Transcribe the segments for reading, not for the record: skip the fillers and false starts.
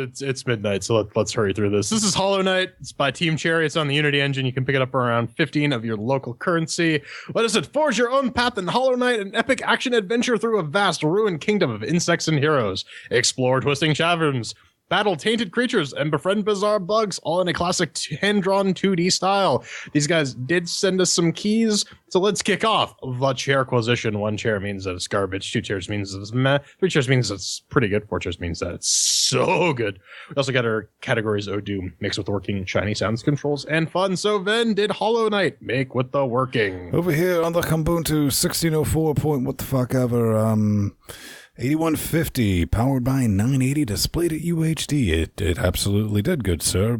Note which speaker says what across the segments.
Speaker 1: it's midnight, so let's hurry through this. This is Hollow Knight. It's by Team Cherry. It's on the Unity engine. You can pick it up for around 15 of your local currency. What is it? Forge your own path in Hollow Knight, an epic action adventure through a vast ruined kingdom of insects and heroes. Explore twisting caverns, battle tainted creatures, and befriend bizarre bugs, all in a classic hand-drawn 2D style. These guys did send us some keys, so let's kick off. The CHAIRQUISITION. 1 chair means that it's garbage. 2 chairs means that it's meh. 3 chairs means it's pretty good. 4 chairs means that it's so good. We also got our categories Doom, mixed with working shiny sounds, controls, and fun. So Ven did Hollow Knight make with the working.
Speaker 2: Over here on the Ubuntu 1604 point what the fuck ever, 8150, powered by 980, displayed at UHD. It absolutely did good, sir.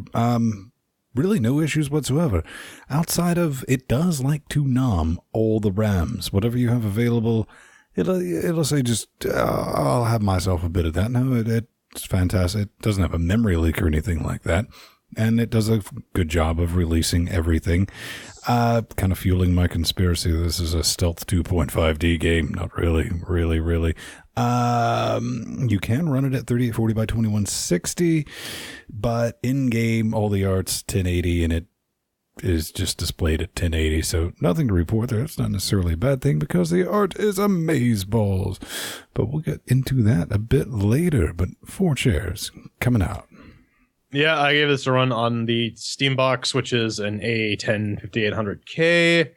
Speaker 2: Really no issues whatsoever. Outside of, it does like to nom all the RAMs. Whatever you have available, it'll say just, I'll have myself a bit of that. No, it's fantastic. It doesn't have a memory leak or anything like that. And it does a good job of releasing everything. Kind of fueling my conspiracy. This is a stealth 2.5D game. Not really. You can run it at 3840 by 2160, but in-game, all the art's 1080, and it is just displayed at 1080, so nothing to report there. It's not necessarily a bad thing because the art is amazeballs. But we'll get into that a bit later. But 4 chairs coming out.
Speaker 1: Yeah, I gave this a run on the Steam box, which is an A10 5800K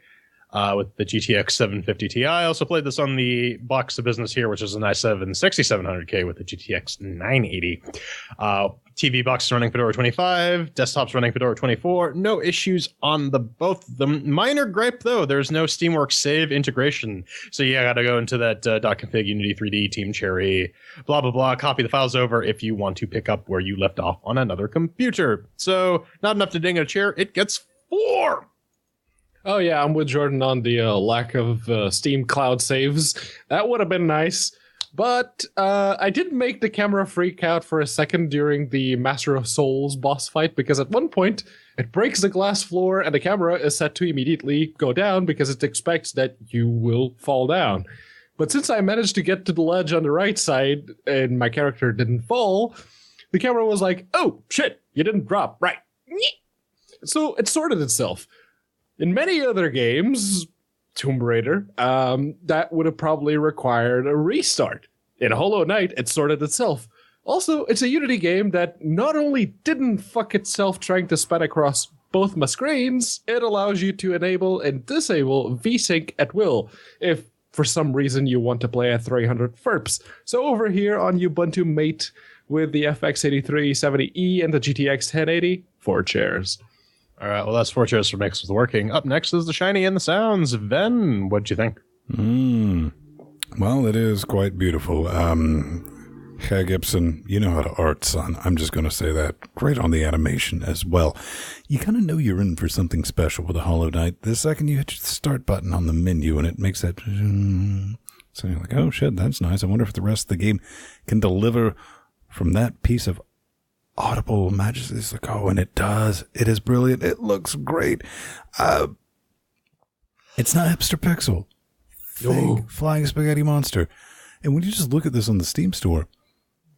Speaker 1: with the GTX 750 Ti. I also played this on the box of business here, which is an i7 6700K with the GTX 980. TV box is running Fedora 25, desktops running Fedora 24. No issues on both of them. Minor gripe, though, there's no Steamworks save integration. So you got to go into that .config Unity 3D Team Cherry, blah, blah, blah, copy the files over if you want to pick up where you left off on another computer. So not enough to ding a chair. It gets 4.
Speaker 3: Oh, yeah, I'm with Jordan on the lack of Steam cloud saves. That would have been nice. But I did make the camera freak out for a second during the Master of Souls boss fight, because at one point it breaks the glass floor and the camera is set to immediately go down because it expects that you will fall down. But since I managed to get to the ledge on the right side and my character didn't fall, the camera was like, oh, shit, you didn't drop, right. So it sorted itself. In many other games, Tomb Raider, that would have probably required a restart. In Hollow Knight, it sorted itself. Also, it's a Unity game that not only didn't fuck itself trying to span across both my screens, it allows you to enable and disable VSync at will, if for some reason you want to play at 300 FERPs. So over here on Ubuntu Mate with the FX8370E and the GTX 1080, 4 chairs.
Speaker 1: All right, well, that's 4 chairs for Mix with Working. Up next is the Shiny and the Sounds. Ven, what'd you think?
Speaker 2: Well, it is quite beautiful. Herr Gibson, you know how to art, son. I'm just going to say that. Great on the animation as well. You kind of know you're in for something special with a Hollow Knight. The second you hit the start button on the menu and it makes that... So you're like, oh, shit, that's nice. I wonder if the rest of the game can deliver from that piece of audible majesty. It's like, oh, and it does. It is brilliant. It looks great. It's not hipster pixel. Think Flying Spaghetti Monster. And when you just look at this on the Steam store,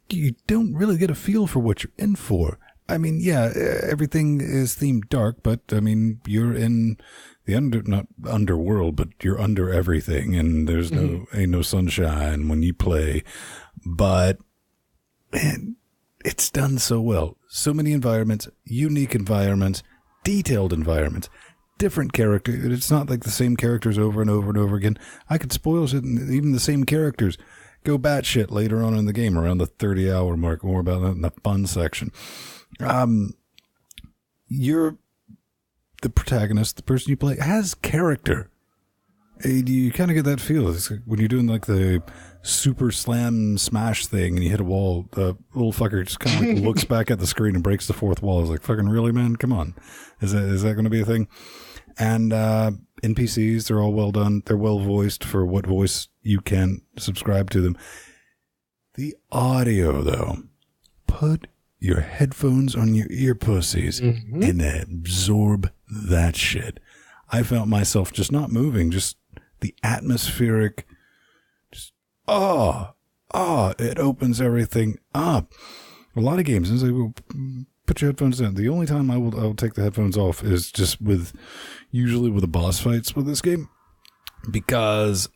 Speaker 2: you don't really get a feel for what you're in for. I mean, yeah, everything is themed dark, but I mean, you're in the not underworld, but you're under everything, and there's ain't no sunshine when you play. But man, it's done so well. So many environments, unique environments, detailed environments, different characters. It's not like the same characters over and over and over again. I could spoil it, and even the same characters go batshit later on in the game, around the 30-hour mark. More about that in the fun section. You're the protagonist, the person you play, has character. You kind of get that feel. It's like when you're doing like the super slam smash thing and you hit a wall, the little fucker just kind of like looks back at the screen and breaks the fourth wall. It's like, fucking really, man? Come on. Is that going to be a thing? And NPCs, they're all well done. They're well voiced for what voice you can subscribe to them. The audio, though, put your headphones on your ear pussies and absorb that shit. I felt myself just not moving, just the atmospheric, just, it opens everything up. A lot of games, and say, well, put your headphones in. The only time I'll take the headphones off is just usually with the boss fights with this game, because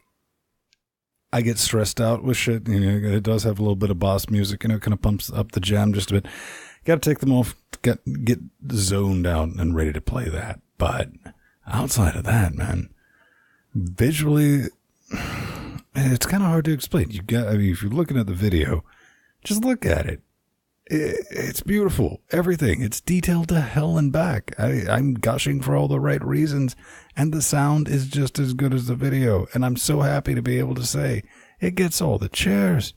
Speaker 2: I get stressed out with shit. It does have a little bit of boss music, kind of pumps up the jam just a bit. Got to take them off, get zoned out and ready to play that. But outside of that, man, visually, it's kind of hard to explain. If you're looking at the video, just look at it. It's beautiful. Everything. It's detailed to hell and back. I'm gushing for all the right reasons, and the sound is just as good as the video. And I'm so happy to be able to say it gets all the chairs.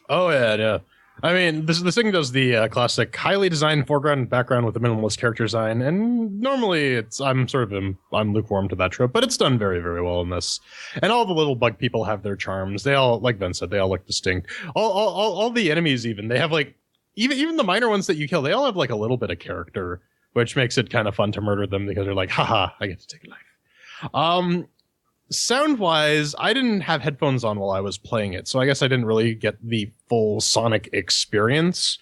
Speaker 2: Oh yeah. I mean, this thing does the classic highly designed foreground and background with a minimalist character design, and normally I'm lukewarm to that trope, but it's done very, very well in this. And all the little bug people have their charms. They all, like Ben said, they all look distinct. All the enemies, even they have like even the minor ones that you kill, they all have like a little bit of character, which makes it kind of fun to murder them because they're like, haha, I get to take a life. Sound-wise, I didn't have headphones on while I was playing it, so I guess I didn't really get the full sonic experience,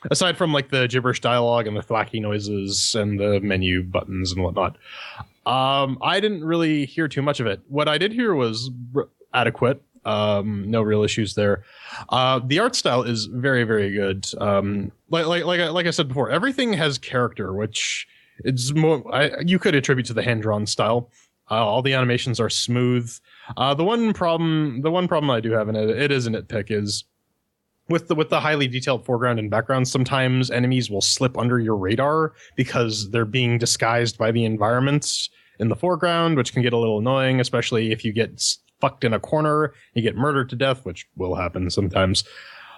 Speaker 2: aside from like the gibberish dialogue and the thwacky noises and the menu buttons and whatnot. I didn't really hear too much of it. What I did hear was adequate. No real issues there. The art style is very, very good. Like I said before, everything has character, which it's more you could attribute to the hand-drawn style. All the animations are smooth. The one problem I do have, and it is a nitpick, is with the highly detailed foreground and background, sometimes enemies will slip under your radar because they're being disguised by the environments in the foreground, which can get a little annoying, especially if you get fucked in a corner, you get murdered to death, which will happen sometimes.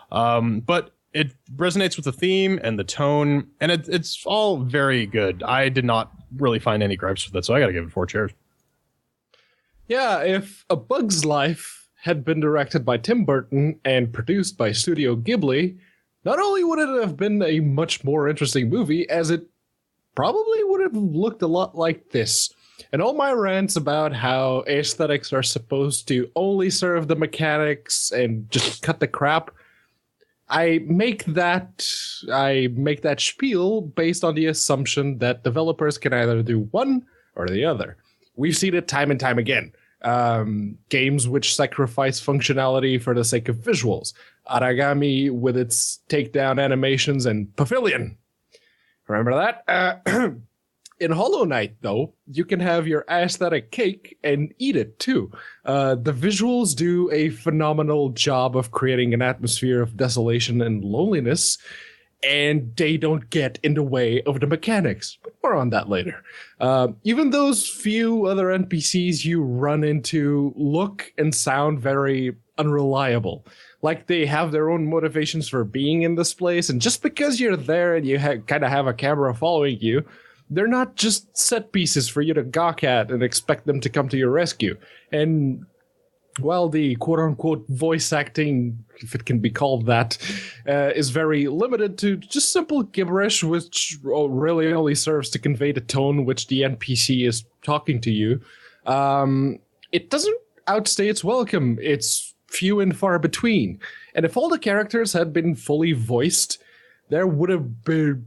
Speaker 2: But it resonates with the theme and the tone, and it's all very good. I did not really find any gripes with it, so I gotta give it 4 chairs.
Speaker 3: Yeah, if A Bug's Life had been directed by Tim Burton and produced by Studio Ghibli, not only would it have been a much more interesting movie, as it probably would have looked a lot like this. And all my rants about how aesthetics are supposed to only serve the mechanics and just cut the crap, I make that spiel based on the assumption that developers can either do one or the other. We've seen it time and time again. Games which sacrifice functionality for the sake of visuals. Aragami with its takedown animations, and Pavilion. Remember that? In Hollow Knight, though, you can have your aesthetic cake and eat it, too. The visuals do a phenomenal job of creating an atmosphere of desolation and loneliness, and they don't get in the way of the mechanics. But more on that later. Even those few other NPCs you run into look and sound very unreliable. Like they have their own motivations for being in this place, and just because you're there and you kind of have a camera following you, they're not just set pieces for you to gawk at and expect them to come to your rescue. And while the quote-unquote voice acting, if it can be called that, is very limited to just simple gibberish, which really only serves to convey the tone which the NPC is talking to you, it doesn't outstay its welcome. It's few and far between. And if all the characters had been fully voiced, there would have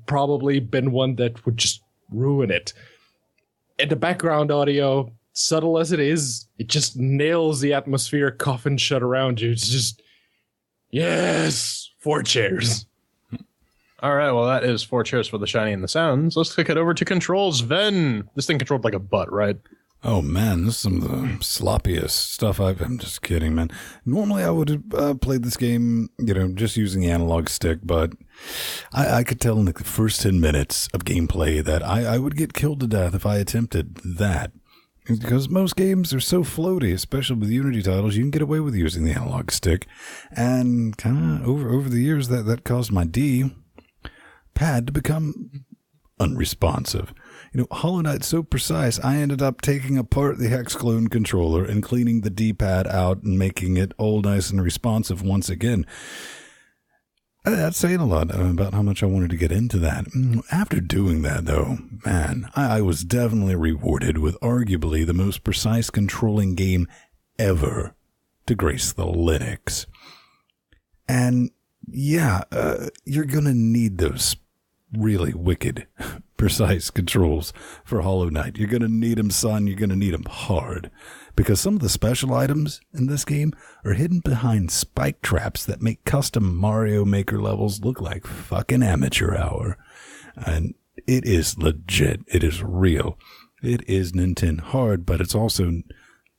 Speaker 3: probably been one that would just ruin it. And the background audio, subtle as it is, it just nails the atmosphere coffin shut around you. It's just, yes, 4 chairs.
Speaker 1: All right, well, that is 4 chairs for the shiny and the sounds. Let's kick it over to controls. Ven, this thing controlled like a butt, right?
Speaker 2: Oh, man, this is some of the sloppiest stuff I'm just kidding, man. Normally, I would have played this game, just using the analog stick, but I could tell in the first 10 minutes of gameplay that I would get killed to death if I attempted that. Because most games are so floaty, especially with Unity titles, you can get away with using the analog stick. And kind of over the years, that caused my D-pad to become unresponsive. Hollow Knight's so precise, I ended up taking apart the Hexclone controller and cleaning the D-pad out and making it all nice and responsive once again. That's saying a lot about how much I wanted to get into that. After doing that, though, man, I was definitely rewarded with arguably the most precise controlling game ever to grace the Linux. And Yeah, you're going to need those really wicked, precise controls for Hollow Knight. You're going to need them, son. You're going to need them hard. Because some of the special items in this game are hidden behind spike traps that make custom Mario Maker levels look like fucking amateur hour. And it is legit. It is real. It is Nintendo hard, but it's also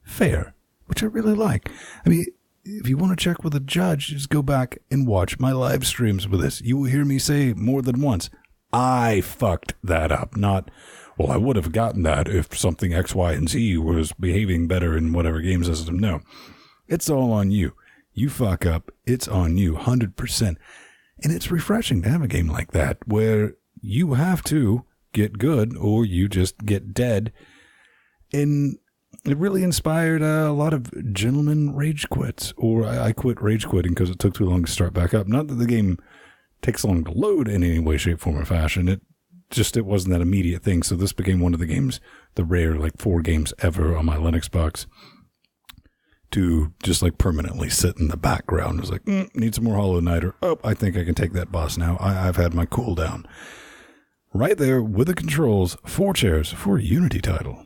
Speaker 2: fair, which I really like. I mean, if you want to check with a judge, just go back and watch my live streams with this. You will hear me say more than once, I fucked that up. Not, well, I would have gotten that if something X, Y, and Z was behaving better in whatever game system. No, it's all on you. You fuck up, it's on you, 100%. And it's refreshing to have a game like that where you have to get good or you just get dead. And it really inspired a lot of gentlemen rage quits, or I quit rage quitting because it took too long to start back up. Not that the game takes long to load in any way, shape, form, or fashion. It wasn't that immediate thing. So this became one of the games, the rare 4 games ever on my Linux box to just permanently sit in the background. It was like, need some more Hollow Knight, or, oh, I think I can take that boss now. I've had my cooldown. Right there with the controls, 4 chairs for a Unity title.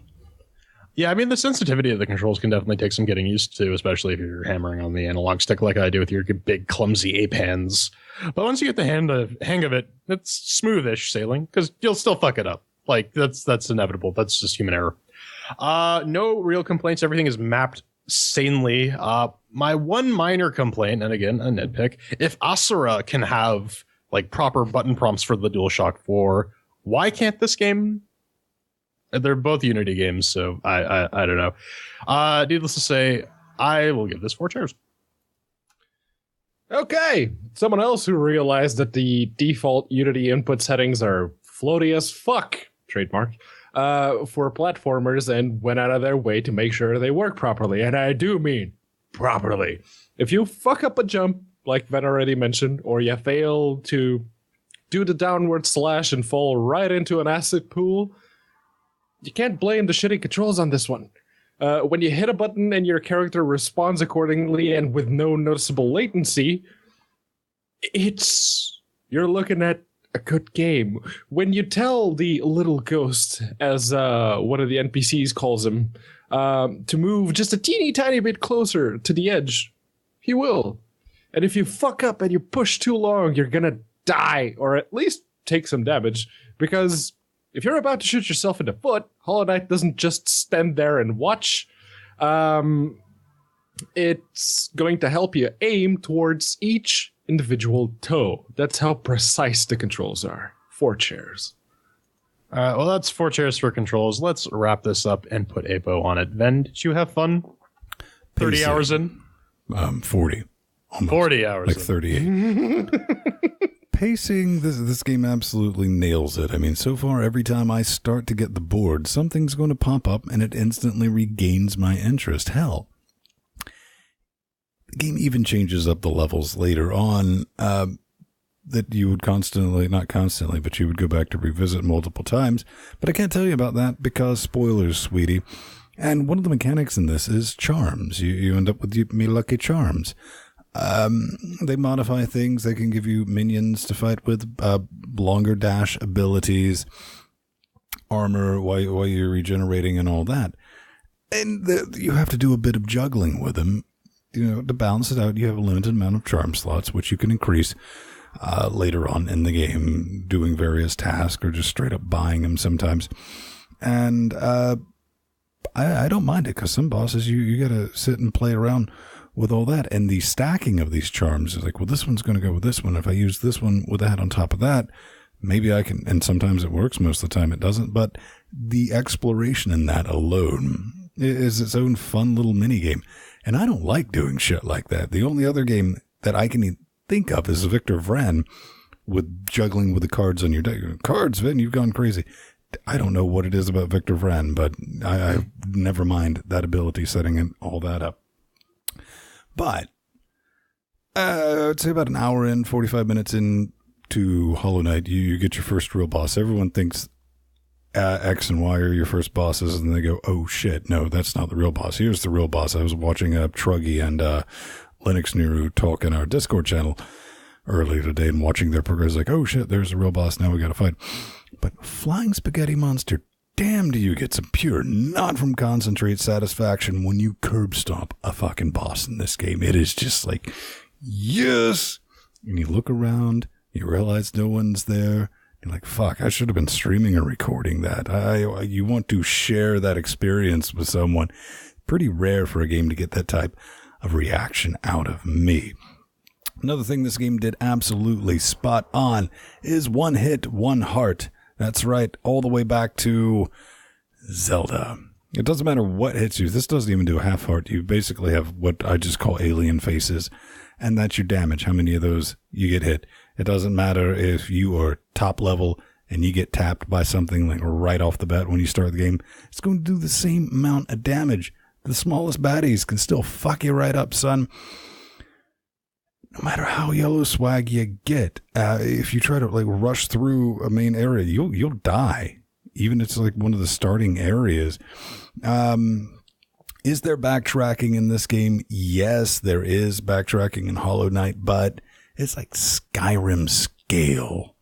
Speaker 1: Yeah, I mean, the sensitivity of the controls can definitely take some getting used to, especially if you're hammering on the analog stick like I do with your big, clumsy ape hands. But once you get the hang of it, it's smoothish sailing, because you'll still fuck it up. That's inevitable. That's just human error. No real complaints. Everything is mapped sanely. My one minor complaint, and again, a nitpick, if Asura can have proper button prompts for the DualShock 4, why can't this game? They're both Unity games, so I don't know. Needless to say, I will give this 4 chairs.
Speaker 3: Okay, someone else who realized that the default Unity input settings are floaty as fuck, trademark, for platformers, and went out of their way to make sure they work properly. And I do mean properly. If you fuck up a jump, like Ven already mentioned, or you fail to do the downward slash and fall right into an acid pool, you can't blame the shitty controls on this one. When you hit a button and your character responds accordingly and with no noticeable latency, you're looking at a good game. When you tell the little ghost, as one of the NPCs calls him, to move just a teeny tiny bit closer to the edge, he will. And if you fuck up and you push too long, you're gonna die, or at least take some damage, because if you're about to shoot yourself in the foot, Hollow Knight doesn't just stand there and watch. It's going to help you aim towards each individual toe. That's how precise the controls are. 4 chairs.
Speaker 1: All right, well, that's 4 chairs for controls. Let's wrap this up and put a bow on it. Ven, did you have fun? 30
Speaker 2: Pacing.
Speaker 1: hours in?
Speaker 2: 40. Almost.
Speaker 1: 40 hours in.
Speaker 2: 38. Pacing, this game absolutely nails it. I mean, so far, every time I start to get the board, something's going to pop up and it instantly regains my interest. Hell, the game even changes up the levels later on that you would not constantly, but you would go back to revisit multiple times. But I can't tell you about that because spoilers, sweetie. And one of the mechanics in this is charms. You end up with me lucky charms. They modify things. They can give you minions to fight with, longer dash abilities, armor while you're regenerating and all that. And you have to do a bit of juggling with them, to balance it out. You have a limited amount of charm slots, which you can increase later on in the game, doing various tasks or just straight up buying them sometimes. And I don't mind it, because some bosses you got to sit and play around with all that, and the stacking of these charms is well, this one's going to go with this one. If I use this one with that on top of that, maybe I can, and sometimes it works, most of the time it doesn't, but the exploration in that alone is its own fun little mini game. And I don't like doing shit like that. The only other game that I can think of is Victor Vran, with juggling with the cards on your deck. Cards, Vin, you've gone crazy. I don't know what it is about Victor Vran, but I never mind that ability setting all that up. But I'd say about an hour in, 45 minutes into Hollow Knight, you get your first real boss. Everyone thinks X and Y are your first bosses, and they go, oh shit, no, that's not the real boss. Here's the real boss. I was watching Truggy and Linux Nuru talk in our Discord channel earlier today and watching their progress, like, oh shit, there's a real boss, now we gotta fight. But Flying Spaghetti Monster, damn, do you get some pure, not from concentrate satisfaction when you curb stomp a fucking boss in this game. It is just like, yes! And you look around, you realize no one's there. You're like, fuck, I should have been streaming or recording that. You want to share that experience with someone. Pretty rare for a game to get that type of reaction out of me. Another thing this game did absolutely spot on is one hit, one heart. That's right, all the way back to Zelda. It doesn't matter what hits you. This doesn't even do a half heart. You basically have what I just call alien faces, and that's your damage, how many of those you get hit. It doesn't matter if you are top level and you get tapped by something like right off the bat when you start the game. It's going to do the same amount of damage. The smallest baddies can still fuck you right up, son. No matter how yellow swag you get, if you try to like rush through a main area, you'll die. Even if it's like one of the starting areas. Is there backtracking in this game? Yes, there is backtracking in Hollow Knight, but it's like Skyrim scale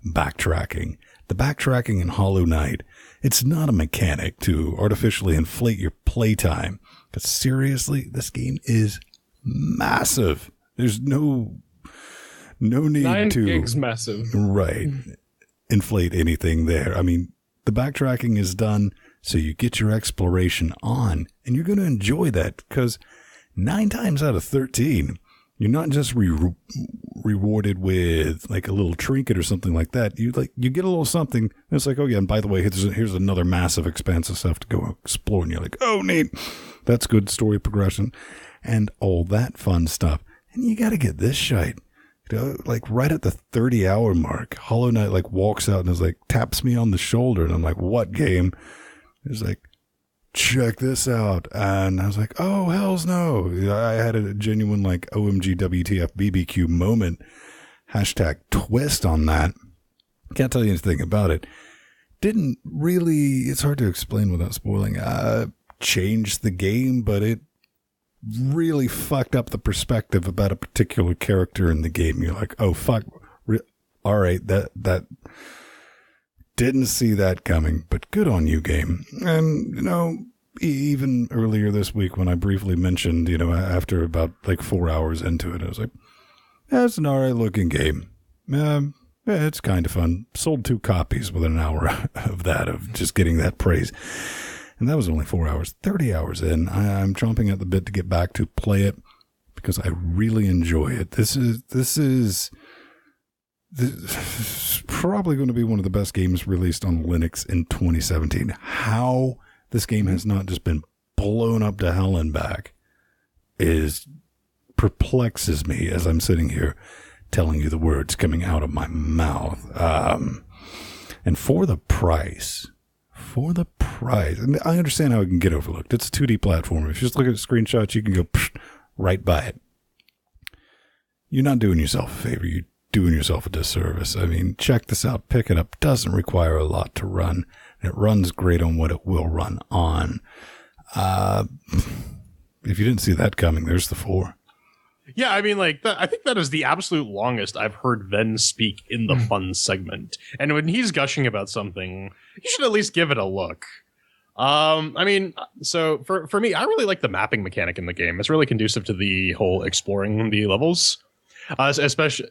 Speaker 2: backtracking. The backtracking in Hollow Knight, it's not a mechanic to artificially inflate your playtime. But seriously, this game is massive. There's no need
Speaker 3: 9
Speaker 2: to...
Speaker 3: 9 gigs massive.
Speaker 2: Right. Inflate anything there. I mean, the backtracking is done so you get your exploration on, and you're going to enjoy that, because 9 times out of 13... you're not just rewarded with like a little trinket or something like that. You get a little something. And it's like, oh yeah, and by the way, here's another massive expanse of stuff to go explore. And you're like, oh neat, that's good story progression, and all that fun stuff. And you got to get this shite. You know, like right at the 30-hour mark, Hollow Knight like walks out and is like taps me on the shoulder, and I'm like, what game? It's like, check this out. And I was like, oh, hells no. I had a genuine like OMG WTF BBQ moment. Hashtag twist on that. Can't tell you anything about it. Didn't really, it's hard to explain without spoiling, change the game, but it really fucked up the perspective about a particular character in the game. You're like, oh, fuck. All right, that didn't see that coming, but good on you, game. And, you know, even earlier this week when I briefly mentioned, you know, after about like 4 hours into it, I was like, that's an all right looking game. It's kind of fun. Sold 2 copies within an hour of that, of just getting that praise. And that was only 4 hours. 30 hours in, I'm chomping at the bit to get back to play it because I really enjoy it. This is probably going to be one of the best games released on Linux in 2017. How this game has not just been blown up to hell and back perplexes me as I'm sitting here telling you the words coming out of my mouth. And for the price, and I understand how it can get overlooked. It's a 2D platform. If you just look at the screenshots, you can go right by it. You're not doing yourself a favor. You're doing yourself a disservice. I mean, check this out. Pick it up. Doesn't require a lot to run. It runs great on what it will run on. If you didn't see that coming, there's the 4.
Speaker 1: Yeah, I mean, like, I think that is the absolute longest I've heard Ven speak in the fun segment. And when he's gushing about something, you should at least give it a look. I mean, so for me, I really like the mapping mechanic in the game. It's really conducive to the whole exploring the levels. Especially,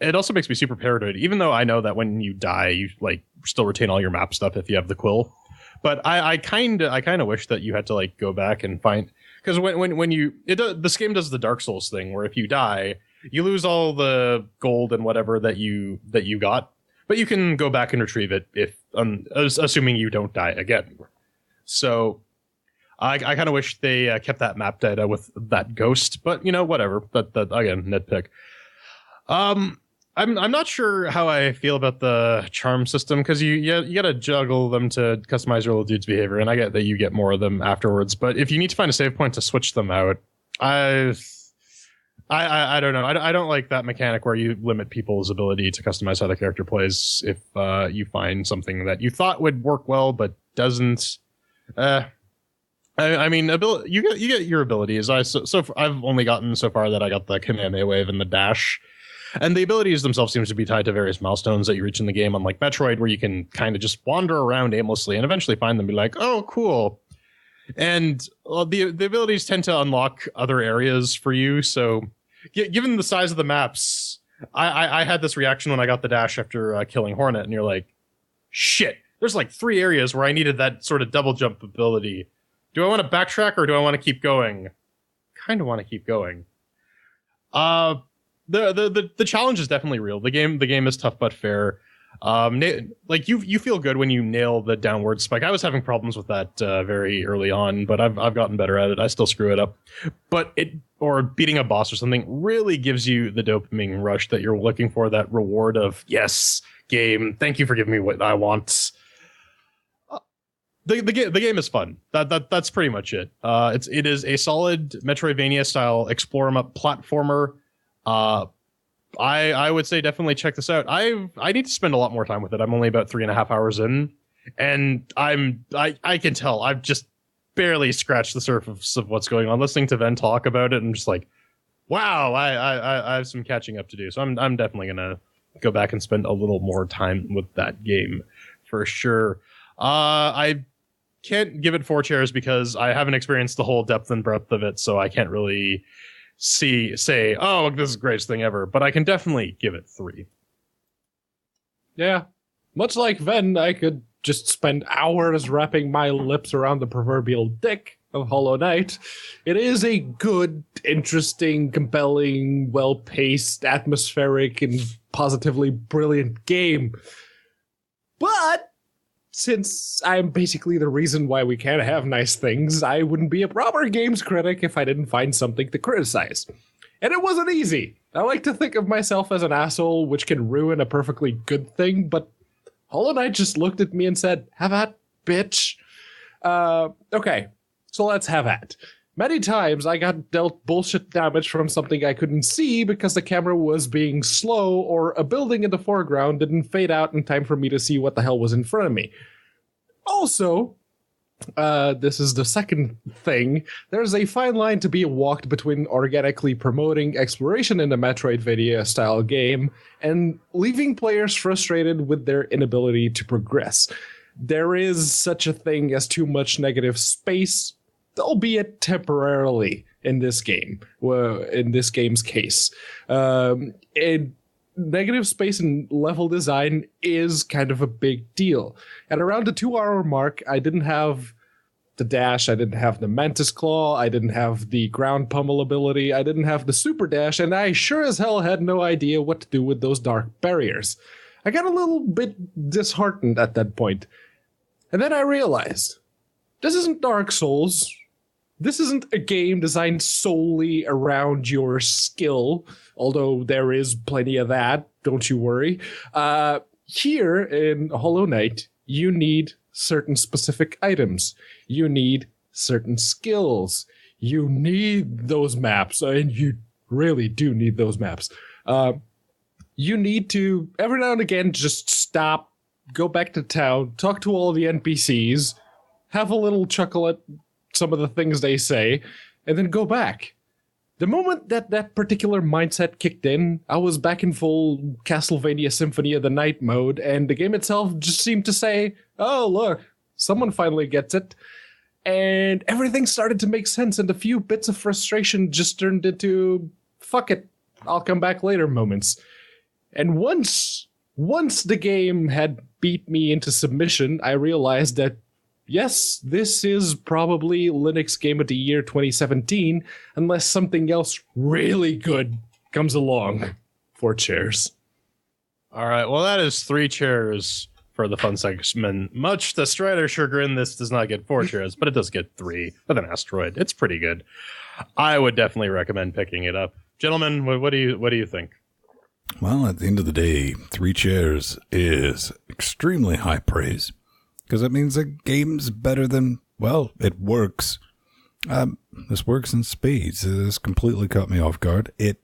Speaker 1: it also makes me super paranoid, even though I know that when you die, you like still retain all your map stuff if you have the quill. But I kind of wish that you had to like go back and find. Because this game does the Dark Souls thing where if you die, you lose all the gold and whatever that you got, but you can go back and retrieve it if assuming you don't die again. So I kind of wish they kept that map data with that ghost, but you know, whatever. That again, nitpick. I'm not sure how I feel about the charm system, because you got to juggle them to customize your little dude's behavior, and I get that you get more of them afterwards. But if you need to find a save point to switch them out, I don't know. I don't like that mechanic where you limit people's ability to customize how the character plays if you find something that you thought would work well but doesn't. I mean, you get your abilities. I've only gotten so far that I got the Kamehameha wave and the dash. And the abilities themselves seems to be tied to various milestones that you reach in the game, unlike Metroid, where you can kind of just wander around aimlessly and eventually find them and be like, oh, cool. And the abilities tend to unlock other areas for you. So given the size of the maps, I had this reaction when I got the dash after killing Hornet, and you're like, shit, there's like 3 areas where I needed that sort of double jump ability. Do I want to backtrack or do I want to keep going? Kind of want to keep going. The challenge is definitely real. The game is tough but fair. Like you feel good when you nail the downward spike. I was having problems with that very early on, but I've gotten better at it. I still screw it up, but or beating a boss or something really gives you the dopamine rush that you're looking for. That reward of, yes, game, thank you for giving me what I want. The game is fun. That's pretty much it. It is a solid Metroidvania style explore 'em up platformer. I would say definitely check this out. I need to spend a lot more time with it. I'm only about 3.5 hours in, and I can tell I've just barely scratched the surface of what's going on. Listening to Ven talk about it, I'm just like, wow, I have some catching up to do. So I'm definitely gonna go back and spend a little more time with that game for sure. I can't give it 4 chairs because I haven't experienced the whole depth and breadth of it, so I can't really say, oh, this is the greatest thing ever, but I can definitely give it 3.
Speaker 3: Yeah. Much like Ven, I could just spend hours wrapping my lips around the proverbial dick of Hollow Knight. It is a good, interesting, compelling, well-paced, atmospheric, and positively brilliant game. But since I'm basically the reason why we can't have nice things, I wouldn't be a proper games critic if I didn't find something to criticize. And it wasn't easy. I like to think of myself as an asshole, which can ruin a perfectly good thing, but Hollow Knight just looked at me and said, have at, bitch. Okay, so let's have at. Many times I got dealt bullshit damage from something I couldn't see because the camera was being slow or a building in the foreground didn't fade out in time for me to see what the hell was in front of me. Also, this is the second thing, there's a fine line to be walked between organically promoting exploration in the Metroidvania style game and leaving players frustrated with their inability to progress. There is such a thing as too much negative space, albeit temporarily in this game, in this game's case. And negative space and level design is kind of a big deal. At around the 2-hour mark, I didn't have the dash, I didn't have the Mantis Claw, I didn't have the ground pummel ability, I didn't have the super dash, and I sure as hell had no idea what to do with those dark barriers. I got a little bit disheartened at that point. And then I realized, this isn't Dark Souls. This isn't a game designed solely around your skill, although there is plenty of that, don't you worry. Here in Hollow Knight, you need certain specific items. You need certain skills. You need those maps, and you really do need those maps. You need to, every now and again, just stop, go back to town, talk to all the NPCs, have a little chuckle at some of the things they say, and then go back. The moment that particular mindset kicked in, I was back in full Castlevania Symphony of the Night mode, and the game itself just seemed to say, oh, look, someone finally gets it. And everything started to make sense, and a few bits of frustration just turned into, fuck it, I'll come back later moments. And once the game had beat me into submission, I realized that yes, this is probably Linux Game of the Year 2017, unless something else really good comes along. 4 chairs.
Speaker 1: All right, well, that is 3 chairs for the fun segment. Much to Strider's chagrin, this does not get 4 chairs, but it does get 3 with an asteroid. It's pretty good. I would definitely recommend picking it up. Gentlemen, what do you think?
Speaker 2: Well, at the end of the day, 3 chairs is extremely high praise. Because that means the game's better than, well, it works. This works in spades. This completely caught me off guard. It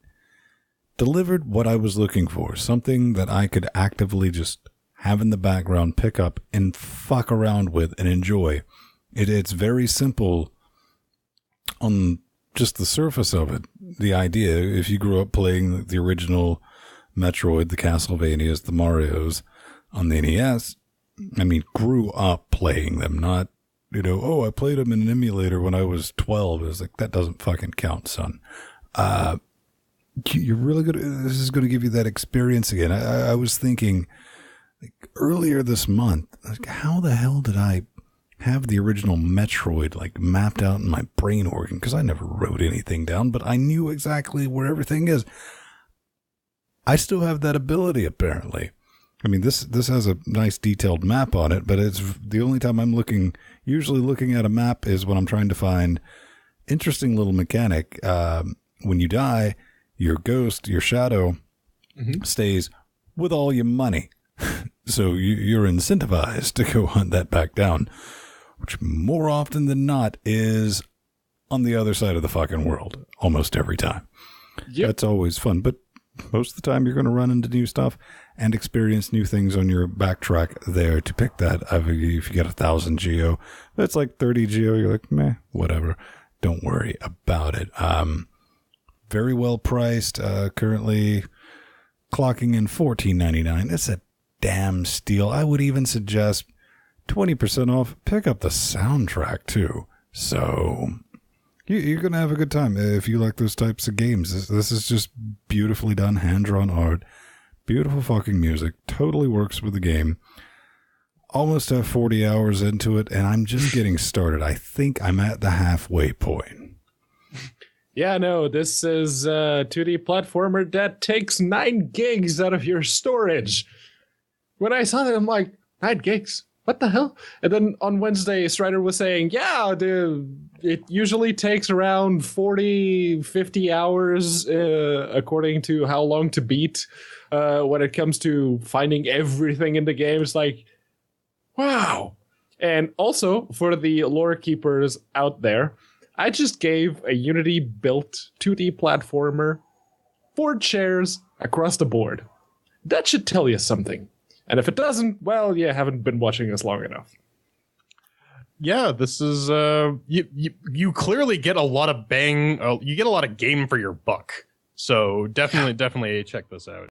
Speaker 2: delivered what I was looking for. Something that I could actively just have in the background, pick up, and fuck around with and enjoy. It's very simple on just the surface of it. The idea, if you grew up playing the original Metroid, the Castlevanias, the Marios on the NES. I mean, grew up playing them, not, I played them in an emulator when I was 12. It was like, that doesn't fucking count, son. You're really good. This is going to give you that experience again. I was thinking like, earlier this month, like, how the hell did I have the original Metroid like mapped out in my brain organ? Because I never wrote anything down, but I knew exactly where everything is. I still have that ability, apparently. I mean, this has a nice detailed map on it, but it's the only time I'm usually looking at a map is when I'm trying to find interesting little mechanic. When you die, your ghost, your shadow stays with all your money. So you're incentivized to go hunt that back down, which more often than not is on the other side of the fucking world almost every time. Yep. That's always fun, but most of the time you're going to run into new stuff and experience new things on your backtrack there to pick that. If you get 1,000 geo, that's like 30 geo. You're like, meh, whatever. Don't worry about it. Very well priced. Currently clocking in $14.99. It's a damn steal. I would even suggest 20% off. Pick up the soundtrack too. So you're going to have a good time if you like those types of games. This is just beautifully done, hand-drawn art, beautiful fucking music, totally works with the game. Almost have 40 hours into it, and I'm just getting started. I think I'm at the halfway point.
Speaker 3: Yeah, no, this is a 2D platformer that takes 9 gigs out of your storage. When I saw that, I'm like, 9 gigs? What the hell? And then on Wednesday, Strider was saying, yeah, it usually takes around 40, 50 hours, according to how long to beat, when it comes to finding everything in the game. It's like, wow. And also, for the lore keepers out there, I just gave a Unity-built 2D platformer 4 chairs across the board. That should tell you something. And if it doesn't, well, you haven't been watching us long enough.
Speaker 1: Yeah, this is you clearly get a lot of you get a lot of game for your buck. So definitely check this out.